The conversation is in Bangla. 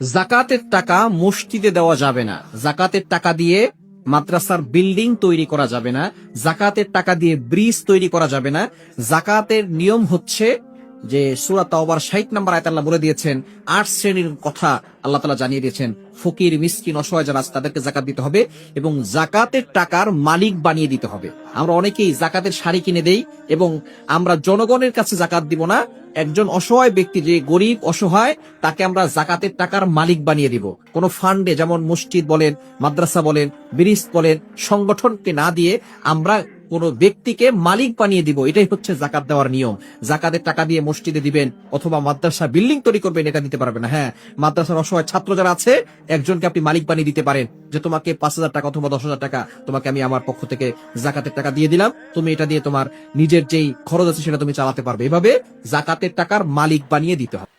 জাকাতের টাকা মসজিদে দেওয়া যাবে না। জাকাতের টাকা দিয়ে মাদ্রাসার বিল্ডিং তৈরি করা যাবে না। জাকাতের টাকা দিয়ে ব্রিজ তৈরি করা যাবে না। জাকাতের নিয়ম হচ্ছে যে সূরা তাওবার ৬০ নম্বর আয়াতে আল্লাহ বলে দিয়েছেন, ৮ শ্রেণীর কথা আল্লাহ তাআলা জানিয়ে দিয়েছেন। ফকির, মিসকিন, অসহায় যারা আছে তাদেরকে জাকাত দিতে হবে এবং জাকাতের টাকার মালিক বানিয়ে দিতে হবে। আমরা অনেকেই জাকাতের শাড়ি কিনে দেই এবং আমরা জনগণের কাছে জাকাত দিব না। একজন অসহায় ব্যক্তি, যে গরিব অসহায়, তাকে আমরা জাকাতের টাকার মালিক বানিয়ে দিব। কোন ফান্ডে, যেমন মসজিদ বলেন, মাদ্রাসা বলেন, ব্রিজ বলেন, সংগঠনকে না দিয়ে আমরা কোন ব্যক্তিকে মালিক বানিয়ে দিব। এটাই হচ্ছে জাকাত দেওয়ার নিয়ম। জাকাতের টাকা দিয়ে মসজিদে দিবেন অথবা মাদ্রাসা বিল্ডিং তৈরি করবেন, এটা দিতে পারবেন না। হ্যাঁ, মাদ্রাসার অসহায় ছাত্র যারা আছে, একজনকে আপনি মালিক বানিয়ে দিতে পারেন, যে তোমাকে ৫,০০০ টাকা অথবা ১০,০০০ টাকা তোমাকে আমি আমার পক্ষ থেকে জাকাতের টাকা দিয়ে দিলাম, তুমি এটা দিয়ে তোমার নিজের যেই খরচ আছে সেটা তুমি চালাতে পারবে। এভাবে জাকাতের টাকার মালিক বানিয়ে দিতে হবে।